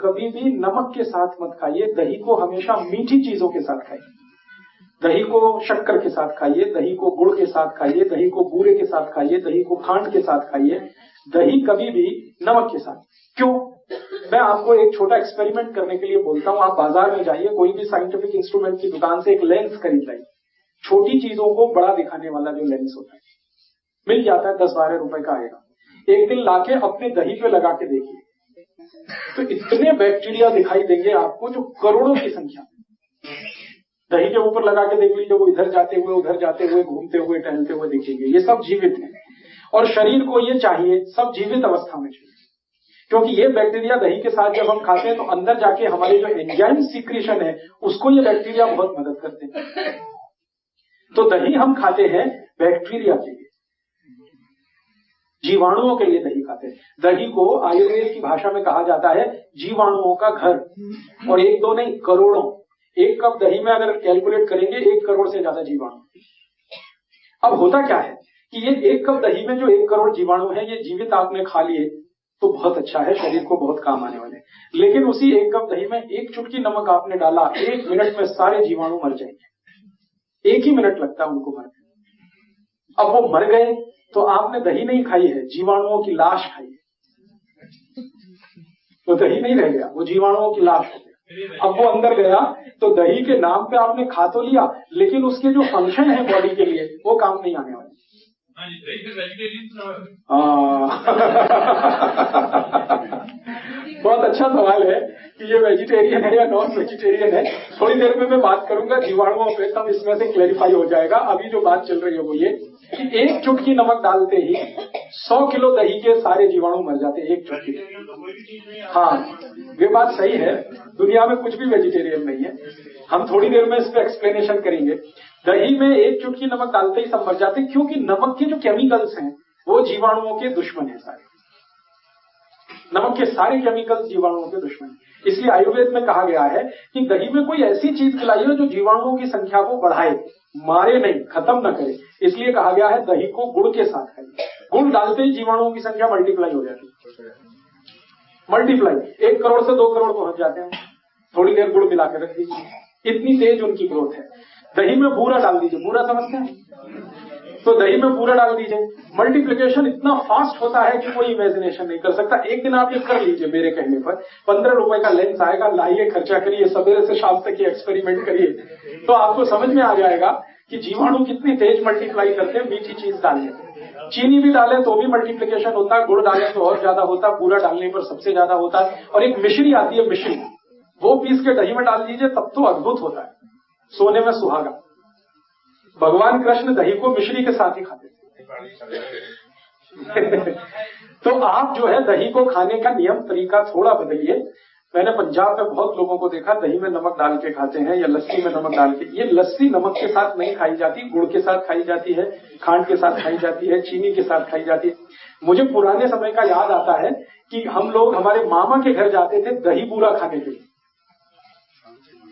कभी भी नमक के साथ मत खाइए, दही को हमेशा मीठी चीजों के साथ खाइए। दही को शक्कर के साथ खाइए, दही को गुड़ के साथ खाइए, दही को बूरे के साथ खाइए, दही को खांड के साथ खाइए, दही कभी भी नमक के साथ। क्यों? मैं आपको एक छोटा एक्सपेरिमेंट करने के लिए बोलता हूं। आप बाजार में जाइए, कोई भी साइंटिफिक इंस्ट्रूमेंट की दुकान से एक लेंस खरीद लाइए, छोटी चीजों को बड़ा दिखाने वाला जो लेंस होता है, मिल जाता है, 10-12 रुपए का आएगा। एक दिन लाके अपने दही पे लगा के देखिए, तो इतने बैक्टीरिया दिखाई देंगे आपको, जो करोड़ों की संख्या। दही के ऊपर लगा के देख लीजिए, वो इधर जाते हुए, उधर जाते हुए, घूमते हुए, टहलते हुए दिखेंगे। ये सब जीवित है और शरीर को ये चाहिए, सब जीवित अवस्था में चाहिए, क्योंकि ये बैक्टीरिया दही के साथ जब हम खाते हैं तो अंदर जाके हमारे जो एंजाइम सीक्रेशन है उसको ये बैक्टीरिया बहुत मदद करते हैं। तो दही हम खाते हैं बैक्टीरिया के लिए, जीवाणुओं के लिए दही खाते हैं। दही को आयुर्वेद की भाषा में कहा जाता है जीवाणुओं का घर, और एक दो नहीं, करोड़ों। एक कप दही में अगर कैलकुलेट करेंगे 1 करोड़ से ज्यादा जीवाणु। अब होता क्या है कि ये 1 कप दही में जो 1 करोड़ जीवाणु है, ये जीवित आपने खा लिए तो बहुत अच्छा है, शरीर को बहुत काम आने वाले। लेकिन उसी 1 कप दही में 1 चुटकी नमक आपने डाला, 1 मिनट में सारे जीवाणु मर जाएंगे। 1 ही मिनट लगता है उनको मरने। अब वो मर गए तो आपने दही नहीं खाई है, जीवाणुओं की लाश खाई है। तो दही नहीं रह गया, वो जीवाणुओं की लाश हो गया। अब वो अंदर गया तो दही के नाम पे आपने खा तो लिया, लेकिन उसके जो फंक्शन है बॉडी के लिए वो काम नहीं आने वाले। बहुत अच्छा सवाल है कि ये वेजिटेरियन है या नॉन वेजिटेरियन है। थोड़ी देर में मैं बात करूंगा जीवाणुओं पे, तब इसमें से क्लैरिफाई हो जाएगा। अभी जो बात चल रही है वो ये कि 1 चुटकी नमक डालते ही 100 किलो दही के सारे जीवाणु मर जाते हैं, 1 चुटकी। हाँ, ये बात सही है, दुनिया में कुछ भी वेजिटेरियन नहीं है। हम थोड़ी देर में इस पर एक्सप्लेनेशन करेंगे। दही में 1 चुटकी नमक डालते ही सब मर जाते हैं, क्योंकि नमक के जो केमिकल्स हैं वो जीवाणुओं के दुश्मन है सारे। नमक के सारे केमिकल्स जीवाणुओं के दुश्मन है। इसलिए आयुर्वेद में कहा गया है कि दही में कोई ऐसी चीज खिलाइए जो जीवाणुओं की संख्या को बढ़ाए, मारे नहीं, खत्म न करे। इसलिए कहा गया है दही को गुड़ के साथ खाइए। गुड़ डालते ही जीवाणुओं की संख्या मल्टीप्लाई हो जाती है। मल्टीप्लाई 1 करोड़ से 2 करोड़ पहुंच जाते हैं। थोड़ी देर गुड़ मिला के रख दीजिए, इतनी तेज उनकी ग्रोथ है। दही में बूरा डाल दीजिए, बूरा समझते हैं, तो दही में बूरा डाल दीजिए, मल्टीप्लिकेशन इतना फास्ट होता है कि कोई इमेजिनेशन नहीं कर सकता। एक दिन आप ये कर लीजिए मेरे कहने पर, 15 रुपए का लेंस आएगा, लाइए, खर्चा करिए, सवेरे से शाम तक ये एक्सपेरिमेंट करिए, तो आपको समझ में आ जाएगा कि जीवाणु कितनी तेज मल्टीप्लाई करते हैं मीठी चीज डालने। चीनी भी डालें तो भी मल्टीप्लिकेशन होता है, गुड़ डालें तो और ज्यादा होता है, बूरा डालने पर सबसे ज्यादा होता है। और एक मिश्री आती है, मिश्री, वो पीस के दही में डाल दीजिए, तब तो अद्भुत होता है, सोने में सुहागा। भगवान कृष्ण दही को मिश्री के साथ ही खाते थे। तो आप जो है दही को खाने का नियम तरीका थोड़ा बदलिए। मैंने पंजाब में बहुत लोगों को देखा दही में नमक डाल के खाते हैं या लस्सी में नमक डाल के। ये लस्सी नमक के साथ नहीं खाई जाती, गुड़ के साथ खाई जाती है, खांड के साथ खाई जाती है, चीनी के साथ खाई जाती है। मुझे पुराने समय का याद आता है कि हम लोग हमारे मामा के घर जाते थे दही बूरा खाने के लिए।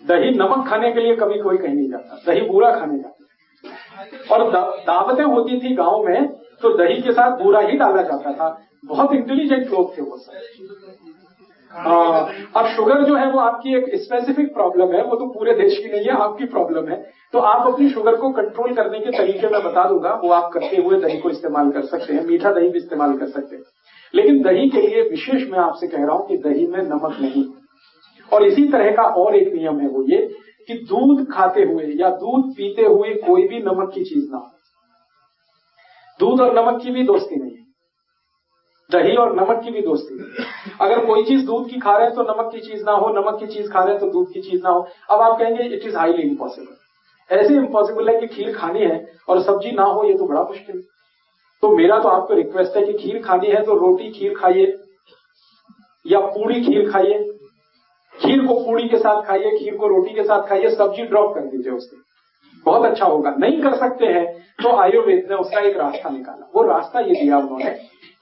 दही नमक खाने के लिए कभी कोई कहीं नहीं जाता, दही बूरा खाने जाता। और दावतें होती थी गांव में, तो दही के साथ बूरा ही डाला जाता था। बहुत इंटेलिजेंट लोग थे वो सब। अब शुगर जो है वो आपकी एक स्पेसिफिक प्रॉब्लम है, वो तो पूरे देश की नहीं है, आपकी प्रॉब्लम है। तो आप अपनी शुगर को कंट्रोल करने के तरीके मैं बता दूंगा, वो आप करते हुए दही को इस्तेमाल कर सकते हैं, मीठा दही भी इस्तेमाल कर सकते हैं। लेकिन दही के लिए विशेष मैं आपसे कह रहा हूं कि दही में नमक नहीं। और इसी तरह का और एक नियम है, वो ये कि दूध खाते हुए या दूध पीते हुए कोई भी नमक की चीज ना हो। दूध और नमक की भी दोस्ती नहीं है, दही और नमक की भी दोस्ती नहीं। अगर कोई चीज दूध की खा रहे हैं तो नमक की चीज ना हो, नमक की चीज खा रहे हैं तो दूध की चीज ना हो। अब आप कहेंगे इट इज हाईली इम्पॉसिबल। ऐसे इम्पॉसिबल है कि खीर खानी है और सब्जी ना हो, ये तो बड़ा मुश्किल है। तो मेरा तो आपको रिक्वेस्ट है कि खीर खानी है तो रोटी खीर खाइए या पूरी खीर खाइए। खीर को पूरी के साथ खाइए, खीर को रोटी के साथ खाइए, सब्जी ड्रॉप कर दीजिए उससे, बहुत अच्छा होगा। नहीं कर सकते हैं तो आयुर्वेद ने उसका एक रास्ता निकाला। वो रास्ता ये दिया उन्होंने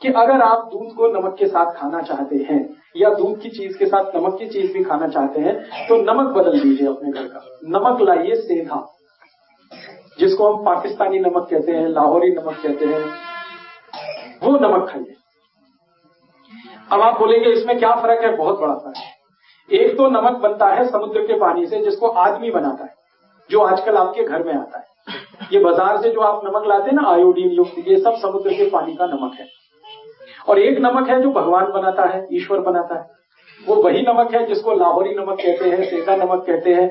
कि अगर आप दूध को नमक के साथ खाना चाहते हैं या दूध की चीज के साथ नमक की चीज भी खाना चाहते हैं तो नमक बदल दीजिए अपने घर का। नमक लाइए सेंधा, जिसको हम पाकिस्तानी नमक कहते हैं, लाहौरी नमक कहते हैं, वो नमक खाइए। अब आप बोलेंगे इसमें क्या फर्क है? बहुत बड़ा फर्क है। एक तो नमक बनता है समुद्र के पानी से, जिसको आदमी बनाता है, जो आजकल आपके घर में आता है। ये बाजार से जो आप नमक लाते हैं ना आयोडीन युक्त, ये सब समुद्र के पानी का नमक है। और एक नमक है जो भगवान बनाता है, ईश्वर बनाता है, वो वही नमक है जिसको लाहौरी नमक कहते हैं, सेंधा नमक कहते हैं,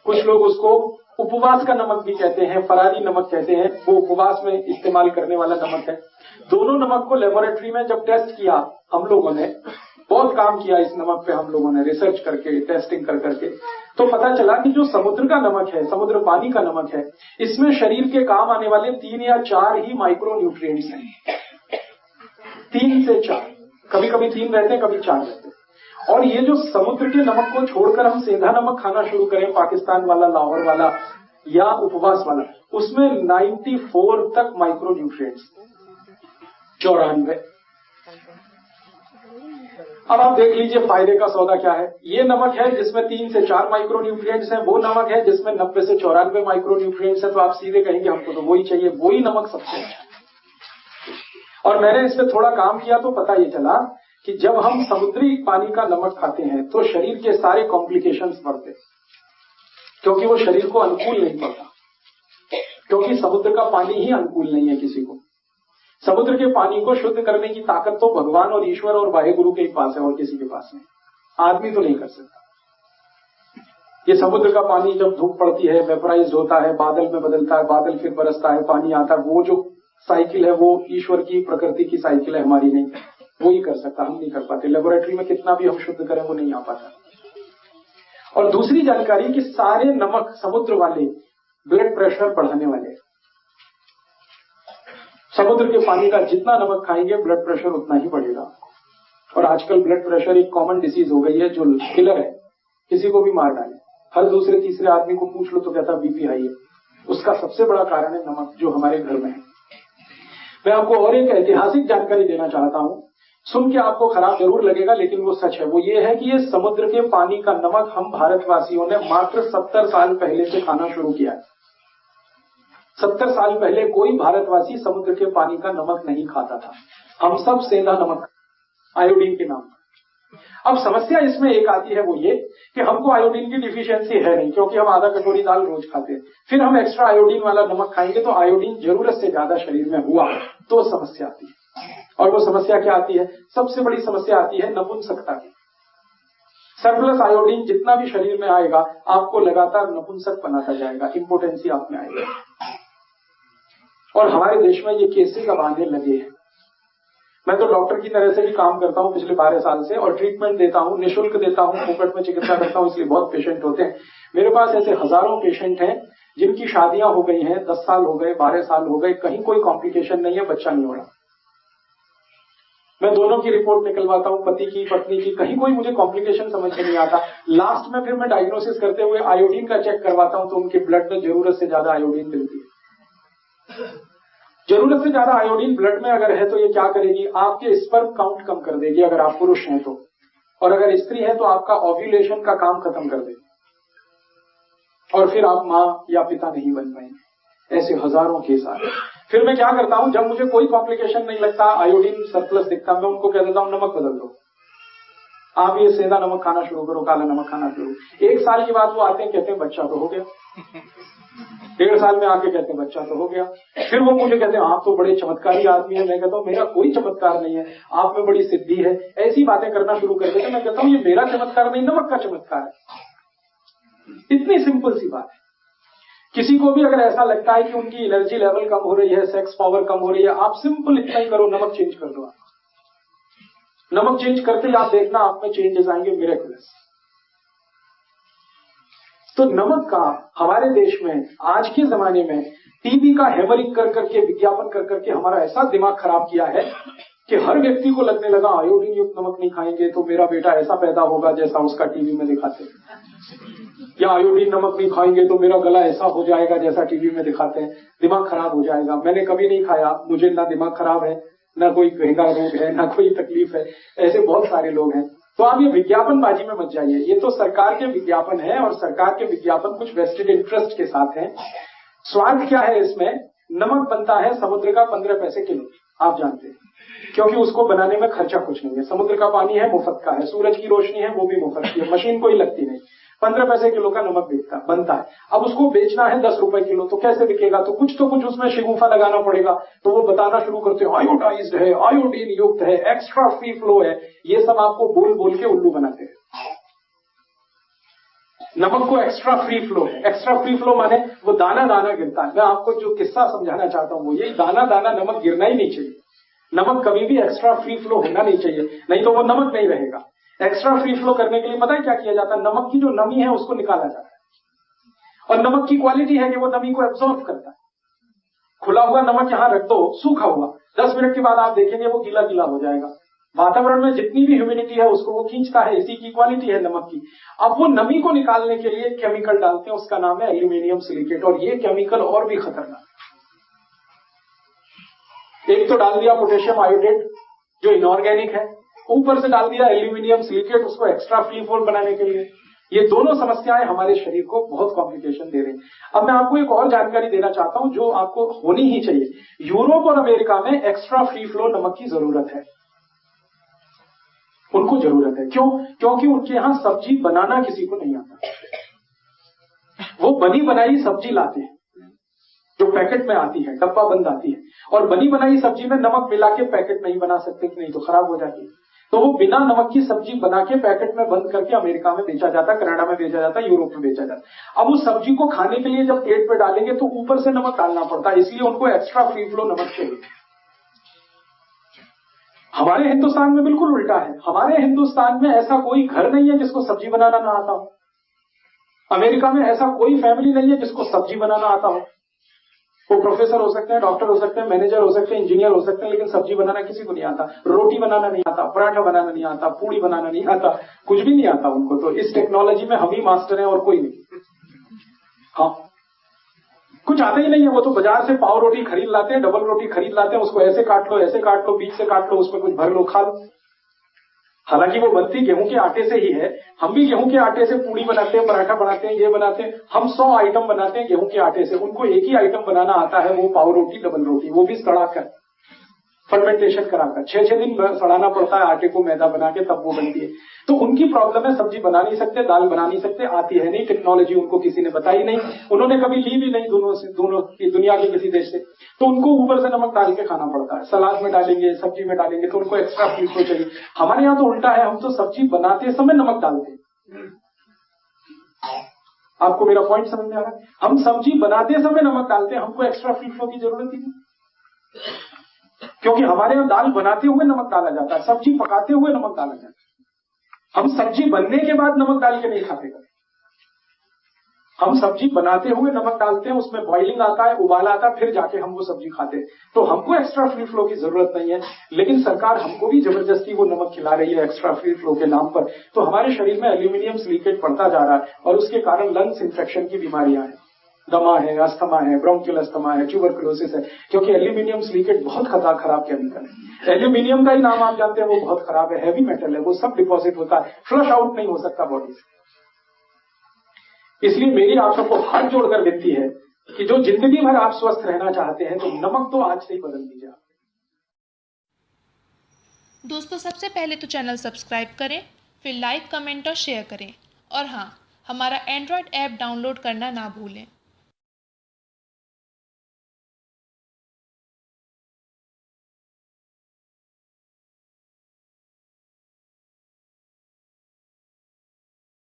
कुछ लोग उसको उपवास का नमक भी कहते हैं, फरारी नमक कहते हैं, वो उपवास में इस्तेमाल करने वाला नमक है। दोनों नमक को लेबोरेटरी में जब टेस्ट किया हम लोगों ने, बहुत काम किया इस नमक पे हम लोगों ने, रिसर्च करके, टेस्टिंग कर करके, तो पता चला कि जो समुद्र का नमक है, समुद्र पानी का नमक है, इसमें शरीर के काम आने वाले 3 या 4 ही माइक्रो न्यूट्रिएंट्स हैं। 3 से 4, कभी कभी 3 रहते हैं, कभी 4 रहते हैं। और ये जो समुद्र के नमक को छोड़कर हम सेंधा नमक खाना शुरू करें, पाकिस्तान वाला, लाहौर वाला या उपवास वाला, उसमें 94 तक माइक्रो न्यूट्रिएंट्स, 94। अब आप देख लीजिए फायदे का सौदा क्या है। ये नमक है जिसमें 3 से 4 माइक्रो न्यूट्रिएंट्स हैं, वो नमक है जिसमें 90 से 94 माइक्रो न्यूट्रिएंट्स है। तो आप सीधे कहेंगे हमको तो वही चाहिए, वही नमक सबसे अच्छा है। और मैंने इस पे थोड़ा काम किया तो पता ये चला कि जब हम समुद्री पानी का नमक खाते हैं तो शरीर के सारे कॉम्प्लिकेशंस बढ़ते, क्योंकि वो शरीर को अनुकूल नहीं पड़ता, क्योंकि समुद्र का पानी ही अनुकूल नहीं है किसी को। समुद्र के पानी को शुद्ध करने की ताकत तो भगवान और ईश्वर और वाहेगुरु के पास है, और किसी के पास नहीं, आदमी तो नहीं कर सकता। ये समुद्र का पानी जब धूप पड़ती है, वेपराइज होता है, बादल में बदलता है, बादल फिर बरसता है, पानी आता है, वो जो साइकिल है वो ईश्वर की, प्रकृति की साइकिल है, हमारी नहीं। वो ही कर सकता, हम नहीं कर पाते। लेबोरेटरी में कितना भी हम शुद्ध करें वो नहीं आ पाता। और दूसरी जानकारी कि सारे नमक समुद्र वाले ब्लड प्रेशर बढ़ाने वाले। समुद्र के पानी का जितना नमक खाएंगे ब्लड प्रेशर उतना ही बढ़ेगा। और आजकल ब्लड प्रेशर एक कॉमन डिसीज हो गई है जो किलर है, किसी को भी मार डाले। हर दूसरे तीसरे आदमी को पूछ लो तो कहता बीपी हाई है। उसका सबसे बड़ा कारण है नमक जो हमारे घर में है। मैं आपको और एक ऐतिहासिक जानकारी देना चाहता हूं, सुन के आपको खराब जरूर लगेगा लेकिन वो सच है। वो ये है कि ये समुद्र के पानी का नमक हम भारतवासियों ने मात्र 70 साल पहले से खाना शुरू किया है। 70 साल पहले कोई भारतवासी समुद्र के पानी का नमक नहीं खाता था। हम सब सेंधा नमक, आयोडीन के नाम पर। अब समस्या इसमें एक आती है, वो ये कि हमको आयोडीन की डिफिशियंसी है नहीं, क्योंकि हम आधा कटोरी दाल रोज खाते हैं। फिर हम एक्स्ट्रा आयोडीन वाला नमक खाएंगे तो आयोडीन जरूरत से ज्यादा शरीर में हुआ तो समस्या आती है। और वो समस्या क्या आती है? सबसे बड़ी समस्या आती है नपुंसकता की। सरप्लस आयोडीन जितना भी शरीर में आएगा आपको लगातार नपुंसक बनाता जाएगा, इंपोटेंसी आप में आएगा। और हमारे देश में ये केसेस अब आने लगे हैं। मैं तो डॉक्टर की तरह से भी काम करता हूं पिछले 12 साल से, और ट्रीटमेंट देता हूं, निःशुल्क देता हूं, फोकट में चिकित्सा करता हूं, इसलिए बहुत पेशेंट होते हैं मेरे पास। ऐसे हजारों पेशेंट हैं जिनकी शादियां हो गई हैं, 10 साल हो गए, 12 साल हो गए, कहीं कोई कॉम्प्लिकेशन नहीं है, बच्चा नहीं हो रहा। मैं दोनों की रिपोर्ट निकलवाता हूं, पति की, पत्नी की, कहीं कोई मुझे कॉम्प्लिकेशन समझ में नहीं आता। लास्ट में फिर मैं डायग्नोसिस करते हुए आयोडीन का चेक करवाता हूं तो उनके ब्लड में जरूरत से ज्यादा आयोडीन मिलती है। जरूरत से ज्यादा आयोडीन ब्लड में अगर है तो ये क्या करेगी? आपके स्पर्म काउंट कम कर देगी अगर आप पुरुष हैं तो, और अगर स्त्री है तो आपका ओव्यूलेशन का काम खत्म कर देगी, और फिर आप मां या पिता नहीं बन पाएंगे। ऐसे हजारों केस आए। फिर मैं क्या करता हूं, जब मुझे कोई कॉम्प्लिकेशन नहीं लगता, आयोडीन सरप्लस दिखता, मैं उनको कह देता हूं नमक बदल दो, आप ये सेंधा नमक खाना शुरू करो, काला नमक खाना शुरू। 1 साल के बाद वो आते हैं, कहते हैं बच्चा तो हो गया। 1.5 साल में आके कहते हैं बच्चा तो हो गया। फिर वो मुझे कहते हैं आप तो बड़े चमत्कारी आदमी है। मैं कहता हूँ मेरा कोई चमत्कार नहीं है, आप में बड़ी सिद्धि है। ऐसी बातें करना शुरू कर देते। मैं कहता हूँ ये मेरा चमत्कार नहीं, नमक का चमत्कार है। इतनी सिंपल सी बात है। किसी को भी अगर ऐसा लगता है कि उनकी एनर्जी लेवल कम हो रही है, सेक्स पावर कम हो रही है, आप सिंपल इतना ही करो, नमक चेंज कर दो। नमक चेंज करते ही आप देखना आप में चेंजेस आएंगे, मिरेकलस। तो नमक का हमारे देश में आज के जमाने में टीवी का हैमरिंग कर करके, विज्ञापन कर करके हमारा ऐसा दिमाग खराब किया है कि हर व्यक्ति को लगने लगा आयोडीन युक्त नमक नहीं खाएंगे तो मेरा बेटा ऐसा पैदा होगा जैसा उसका टीवी में दिखाते हैं, या आयोडीन नमक नहीं खाएंगे तो मेरा गला ऐसा हो जाएगा जैसा टीवी में दिखाते हैं। दिमाग खराब हो जाएगा। मैंने कभी नहीं खाया, मुझे ना दिमाग खराब है, ना कोई गहरा रोग है, ना कोई तकलीफ है। ऐसे बहुत सारे लोग हैं। तो आप ये विज्ञापनबाजी में मत जाइए। ये तो सरकार के विज्ञापन है, और सरकार के विज्ञापन कुछ वेस्टेड इंटरेस्ट के साथ हैं। स्वाद क्या है इसमें? नमक बनता है समुद्र का 15 पैसे किलो। आप जानते हैं, क्योंकि उसको बनाने में खर्चा कुछ नहीं है। समुद्र का पानी है, मुफ्त का है। सूरज की रोशनी है, वो भी मुफ्त की है। मशीन कोई लगती नहीं। 15 पैसे किलो का नमक बनता है। अब उसको बेचना है 10 रुपए किलो, तो कैसे बिकेगा? तो कुछ उसमें शिगुफा लगाना पड़ेगा। तो वो बताना शुरू करते हैं आयोडाइज्ड है, आयोडीन युक्त है, एक्स्ट्रा फ्री फ्लो है। ये सब आपको बोल बोल के उल्लू बनाते हैं। नमक को एक्स्ट्रा फ्री फ्लो है। एक्स्ट्रा फ्री फ्लो माने वो दाना दाना गिरता है। मैं आपको जो किस्सा समझाना चाहता हूं वो यही, दाना दाना नमक गिरना ही नहीं चाहिए। नमक कभी भी एक्स्ट्रा फ्री फ्लो होना नहीं चाहिए, नहीं तो वो नमक नहीं रहेगा। एक्स्ट्रा फ्री फ्लो करने के लिए पता है क्या किया जाता है? नमक की जो नमी है उसको निकाला जाता है। और नमक की क्वालिटी है कि वो नमी को एब्जॉर्ब करता है। खुला हुआ नमक यहां रख दो, सूखा हुआ, 10 मिनट के बाद आप देखेंगे वो गीला गीला हो जाएगा। वातावरण में जितनी भी ह्यूमिडिटी है उसको वो खींचता है। इसी की क्वालिटी है नमक की। अब वो नमी को निकालने के लिए केमिकल डालते हैं, उसका नाम है एल्यूमिनियम सिलिकेट। और ये केमिकल और भी खतरनाक। एक तो डाल दिया पोटेशियम आयोडेट जो इनऑर्गेनिक है, ऊपर से डाल दिया एल्यूमिनियम सिलिकेट उसको एक्स्ट्रा फ्री फ्लो बनाने के लिए। ये दोनों समस्याएं हमारे शरीर को बहुत कॉम्प्लिकेशन दे रही हैं। अब मैं आपको एक और जानकारी देना चाहता हूं जो आपको होनी ही चाहिए। यूरोप और अमेरिका में एक्स्ट्रा फ्री फ्लो नमक की जरूरत है। उनको जरूरत है। क्यों? क्योंकि उनके यहां सब्जी बनाना किसी को नहीं आता। वो बनी बनाई सब्जी लाते हैं जो पैकेट में आती है, डब्बा बंद आती है। और बनी बनाई सब्जी में नमक मिला के पैकेट नहीं बना सकते, नहीं तो खराब हो जाती है। तो वो बिना नमक की सब्जी बना के पैकेट में बंद करके अमेरिका में बेचा जाता, कनाडा में बेचा जाता, यूरोप में बेचा जाता। अब उस सब्जी को खाने के लिए जब प्लेट पे डालेंगे तो ऊपर से नमक डालना पड़ता है, इसलिए उनको एक्स्ट्रा फ्री फ्लो नमक चाहिए। हमारे हिंदुस्तान में बिल्कुल उल्टा है। हमारे हिंदुस्तान में ऐसा कोई घर नहीं है जिसको सब्जी बनाना ना आता हो। अमेरिका में ऐसा कोई फैमिली नहीं है जिसको सब्जी बनाना आता हो। वो प्रोफेसर हो सकते हैं, डॉक्टर हो सकते हैं, मैनेजर हो सकते हैं, इंजीनियर हो सकते हैं, लेकिन सब्जी बनाना किसी को नहीं आता। रोटी बनाना नहीं आता, पराठा बनाना नहीं आता, पूड़ी बनाना नहीं आता, कुछ भी नहीं आता उनको। तो इस टेक्नोलॉजी में हम ही मास्टर हैं और कोई नहीं। हाँ, कुछ आता ही नहीं है। वो तो बाजार से पाव रोटी खरीद लाते हैं, डबल रोटी खरीद लाते हैं, उसको ऐसे काट लो, बीच से काट लो, उसमें कुछ भर लो, खा लो। हालांकि वो बनती गेहूं के आटे से ही है। हम भी गेहूं के आटे से पूड़ी बनाते हैं, पराठा बनाते हैं, ये बनाते हैं। हम 100 आइटम बनाते हैं गेहूं के आटे से। उनको एक ही आइटम बनाना आता है, वो पाव रोटी, डबल रोटी, वो भी सड़ाकर, फर्मेंटेशन कराकर 6-6 दिन सड़ाना पड़ता है आटे को, मैदा बना के, तब वो बनती है। तो उनकी प्रॉब्लम है, सब्जी बना नहीं सकते, दाल बना नहीं सकते, आती है नहीं, टेक्नोलॉजी उनको किसी ने बताई नहीं, उन्होंने कभी ली भी नहीं दोनों की दुनिया के किसी देश से। तो उनको ऊपर से नमक डाल के खाना पड़ता है। सलाद में डालेंगे, सब्जी में डालेंगे, तो उनको एक्स्ट्रा फ्री फ्लो चाहिए। हमारे यहाँ तो उल्टा है, हम तो सब्जी बनाते समय नमक डालते हैं। आपको मेरा पॉइंट समझ में आ रहा है? हम सब्जी बनाते समय नमक डालते हैं, हमको एक्स्ट्रा फ्री फ्लो की जरूरत ही नहीं। क्योंकि हमारे यहाँ दाल बनाते हुए नमक डाला जाता है, सब्जी पकाते हुए नमक डाला जाता है। हम सब्जी बनने के बाद नमक डाल के नहीं खाते। हम सब्जी बनाते हुए नमक डालते हैं, उसमें बॉइलिंग आता है, उबाला आता है, फिर जाके हम वो सब्जी खाते हैं। तो हमको एक्स्ट्रा फ्री फ्लो की जरूरत नहीं है, लेकिन सरकार हमको भी जबरदस्ती वो नमक खिला रही है एक्स्ट्रा फ्री फ्लो के नाम पर। तो हमारे शरीर में एल्यूमिनियम सिलिकेट बढ़ता जा रहा है और उसके कारण लंग्स इंफेक्शन की बीमारियां हैं। दमा है, अस्थमा है, ब्रोंकियल अस्थमा है, ट्यूबरकुलोसिस है, क्योंकि एल्यूमिनियम सिलिकेट बहुत खराब केमिकल है। एल्यूमिनियम का ही नाम आप जानते हैं, वो बहुत खराब है, हैवी मेटल है, वो सब डिपॉजिट होता है, फ्लश आउट नहीं हो सकता बॉडी से। इसलिए मेरी आप सबको हाथ जोड़कर विनती है कि जो जिंदगी भर आप स्वस्थ रहना चाहते हैं तो नमक तो आज से ही बदल दीजिए। दोस्तों, सबसे पहले तो चैनल सब्सक्राइब करें, फिर लाइक, कमेंट और शेयर करें। और हाँ, हमारा एंड्रॉयड ऐप डाउनलोड करना ना भूलें।